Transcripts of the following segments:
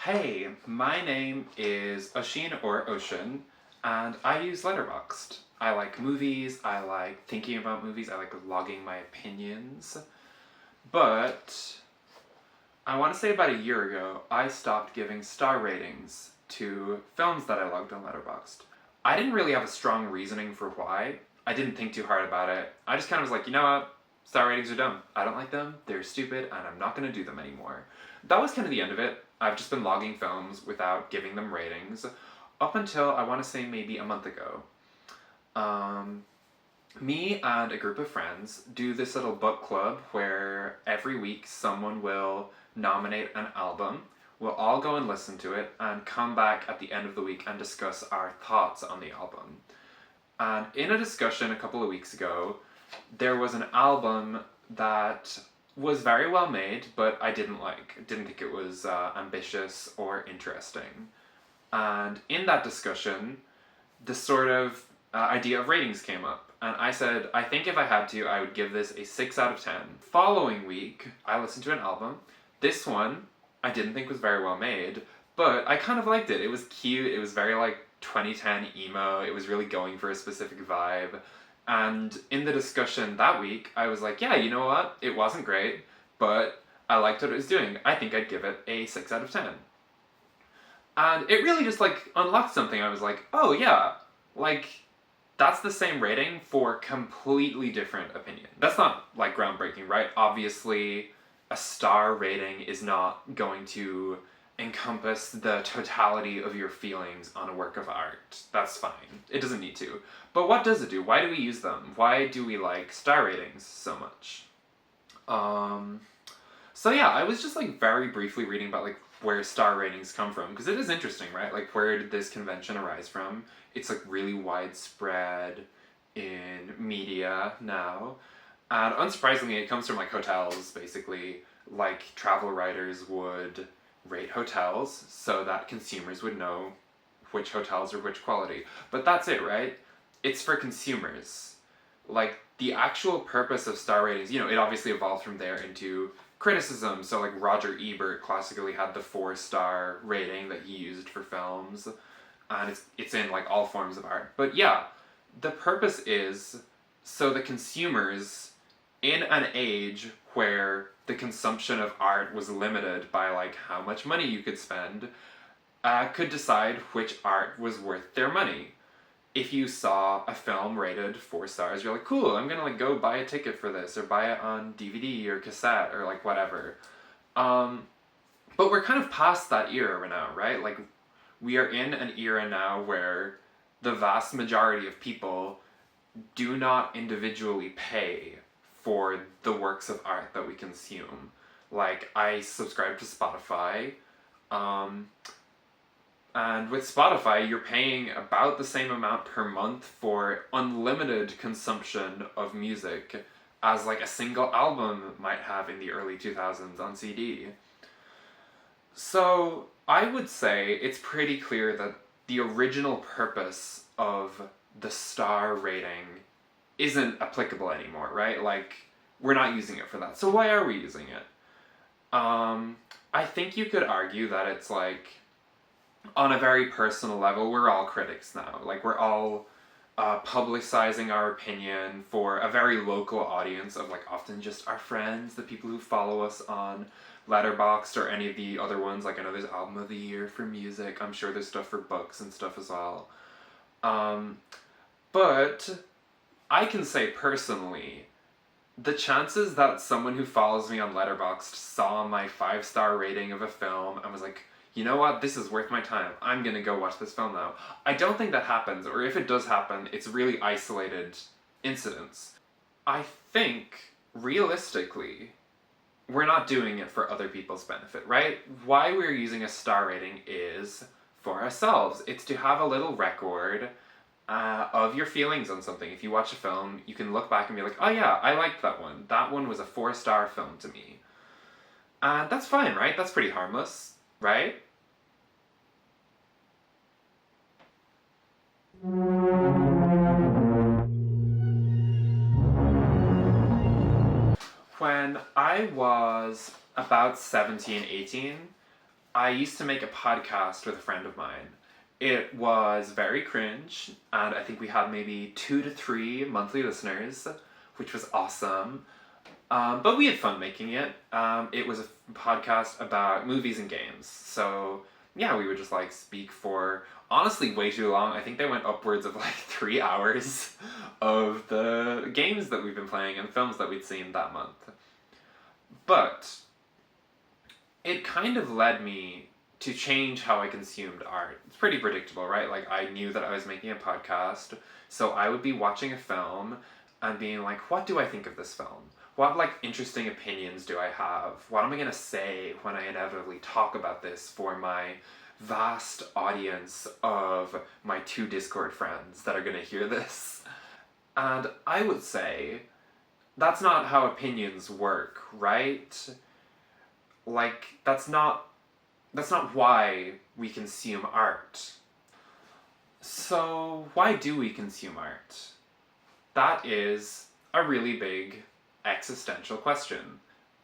Hey, my name is Oshin or Ocean, and I use Letterboxd. I like movies, I like thinking about movies, I like logging my opinions. But I want to say about a year ago, I stopped giving star ratings to films that I logged on Letterboxd. I didn't really have a strong reasoning for why. I didn't think too hard about it. I just kind of was like, you know what? Star ratings are dumb. I don't like them, they're stupid, and I'm not going to do them anymore. That was kind of the end of it. I've just been logging films without giving them ratings up until I want to say maybe a month ago. Um, Me and a group of friends do this little book club where every week someone will nominate an album. We'll all go and listen to it and come back at the end of the week and discuss our thoughts on the album. And in a discussion a couple of weeks ago, there was an album that was very well made, but I didn't like. Didn't think it was ambitious or interesting. And in that discussion, the sort of idea of ratings came up. And I said, I think if I had to, I would give this a 6 out of 10. Following week, I listened to an album. This one, I didn't think was very well made, but I kind of liked it. It was cute, it was very like 2010 emo, it was really going for a specific vibe. And in the discussion that week, I was like, yeah, you know what? It wasn't great, but I liked what it was doing. I think I'd give it a 6 out of 10. And it really just like unlocked something. I was like, oh yeah, like that's the same rating for completely different opinion. That's not like groundbreaking, right? Obviously, a star rating is not going to encompass the totality of your feelings on a work of art. That's fine. It doesn't need to. But what does it do? Why do we use them? Why do we like star ratings so much? So yeah, I was just like very briefly reading about like where star ratings come from because it is interesting, right? Like where did this convention arise from? It's like really widespread in media now. And unsurprisingly, it comes from like hotels basically. Like travel writers would rate hotels so that consumers would know which hotels are which quality. But that's it, right? It's for consumers. Like the actual purpose of star ratings, it obviously evolved from there into criticism. So like Roger Ebert classically had the 4-star rating that he used for films, and it's in like all forms of art. But yeah, the purpose is so the consumers in an age where the consumption of art was limited by like how much money you could spend, could decide which art was worth their money. If you saw a film rated 4 stars, you're like, cool, I'm gonna like go buy a ticket for this or buy it on DVD or cassette or like whatever. But we're kind of past that era now, right? Like we are in an era now where the vast majority of people do not individually pay for the works of art that we consume. Like I subscribe to Spotify, and with Spotify, you're paying about the same amount per month for unlimited consumption of music as like a single album might have in the early 2000s on CD. So I would say it's pretty clear that the original purpose of the star rating isn't applicable anymore, right? Like, we're not using it for that. So why are we using it? I think you could argue that it's like, on a very personal level, we're all critics now. Like, we're all publicizing our opinion for a very local audience of, like, often just our friends, the people who follow us on Letterboxd or any of the other ones. Like, I know there's Album of the Year for music. I'm sure there's stuff for books and stuff as well. But I can say personally, the chances that someone who follows me on Letterboxd saw my 5-star rating of a film and was like, you know what, this is worth my time, I'm gonna go watch this film now. I don't think that happens, or if it does happen, it's really isolated incidents. I think, realistically, we're not doing it for other people's benefit, right? Why we're using a star rating is for ourselves. It's to have a little record of your feelings on something. If you watch a film, you can look back and be like, oh yeah, I liked that one. That one was a 4-star film to me. And that's fine, right? That's pretty harmless, right? When I was about 17, 18, I used to make a podcast with a friend of mine. It was very cringe, and I think we had maybe 2 to 3 monthly listeners, which was awesome. But we had fun making it. It was a podcast about movies and games. So, yeah, we would just like speak for honestly way too long. I think they went upwards of like 3 hours of the games that we've been playing and films that we'd seen that month. But it kind of led me to change how I consumed art. It's pretty predictable, right? Like, I knew that I was making a podcast, so I would be watching a film and being like, what do I think of this film? What, like, interesting opinions do I have? What am I gonna say when I inevitably talk about this for my vast audience of my 2 Discord friends that are gonna hear this? And I would say that's not how opinions work, right? Like, that's not why we consume art. So, why do we consume art? That is a really big existential question.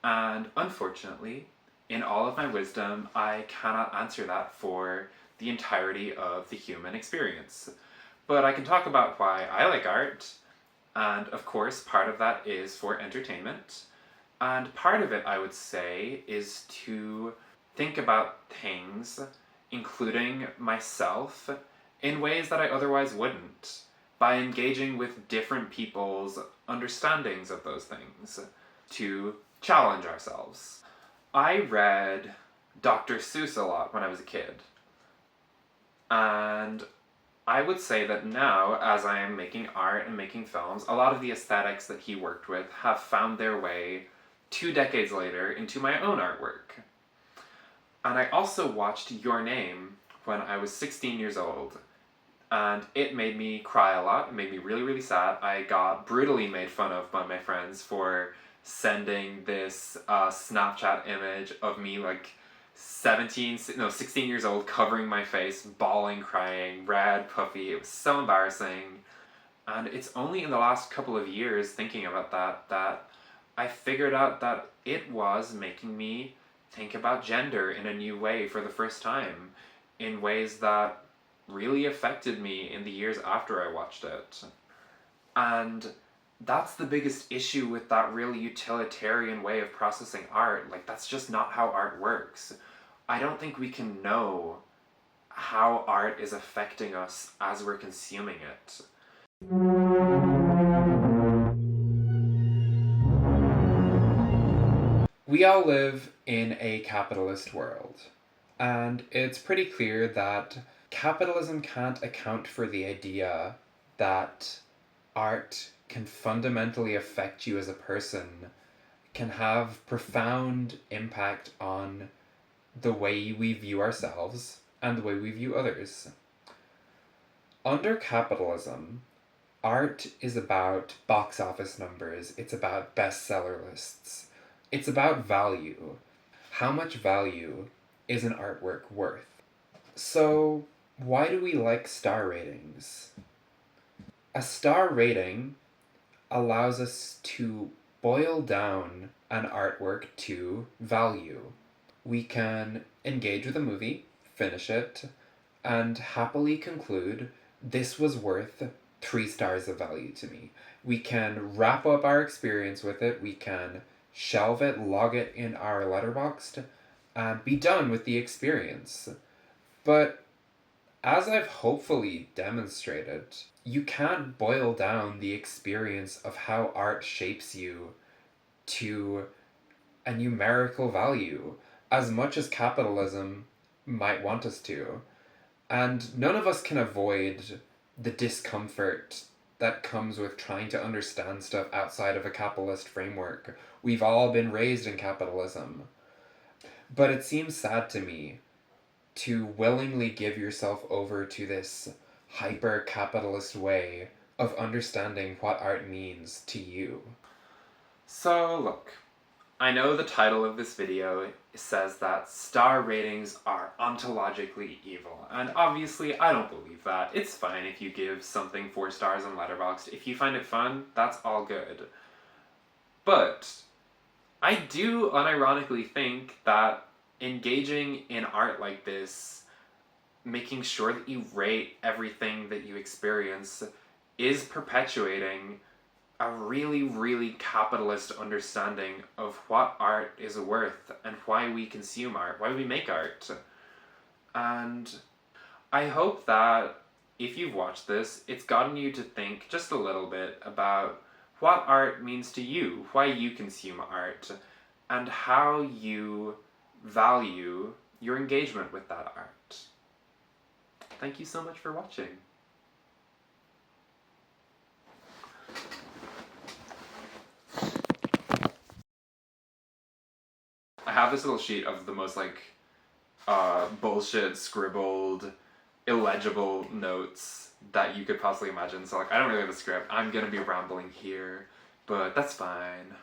And unfortunately, in all of my wisdom, I cannot answer that for the entirety of the human experience. But I can talk about why I like art, and of course, part of that is for entertainment. And part of it, I would say, is to think about things, including myself, in ways that I otherwise wouldn't, by engaging with different people's understandings of those things, to challenge ourselves. I read Dr. Seuss a lot when I was a kid, and I would say that now, as I am making art and making films, a lot of the aesthetics that he worked with have found their way 2 decades later into my own artwork. And I also watched Your Name when I was 16 years old, and it made me cry a lot. It made me really, really sad. I got brutally made fun of by my friends for sending this Snapchat image of me like 16 years old, covering my face, bawling, crying, red, puffy. It was so embarrassing. And it's only in the last couple of years thinking about that I figured out that it was making me think about gender in a new way for the first time, in ways that really affected me in the years after I watched it. And that's the biggest issue with that really utilitarian way of processing art. Like, that's just not how art works. I don't think we can know how art is affecting us as we're consuming it. We all live in a capitalist world, and it's pretty clear that capitalism can't account for the idea that art can fundamentally affect you as a person, can have profound impact on the way we view ourselves and the way we view others. Under capitalism, art is about box office numbers, it's about bestseller lists, it's about value. How much value is an artwork worth? So, why do we like star ratings? A star rating allows us to boil down an artwork to value. We can engage with a movie, finish it, and happily conclude this was worth 3 stars of value to me. We can wrap up our experience with it, we can shelve it, log it in our Letterboxd, and be done with the experience. But as I've hopefully demonstrated, you can't boil down the experience of how art shapes you to a numerical value, as much as capitalism might want us to. And none of us can avoid the discomfort that comes with trying to understand stuff outside of a capitalist framework. We've all been raised in capitalism. But it seems sad to me to willingly give yourself over to this hyper-capitalist way of understanding what art means to you. So, look, I know the title of this video says that star ratings are ontologically evil, and obviously I don't believe that. It's fine if you give something 4 stars on Letterboxd. If you find it fun, that's all good. But I do unironically think that engaging in art like this, making sure that you rate everything that you experience, is perpetuating a really, really capitalist understanding of what art is worth and why we consume art, why we make art. And I hope that if you've watched this, it's gotten you to think just a little bit about what art means to you, why you consume art, and how you value your engagement with that art. Thank you so much for watching. I have this little sheet of the most bullshit scribbled illegible notes that you could possibly imagine. So I don't really have a script. I'm gonna be rambling here, but that's fine.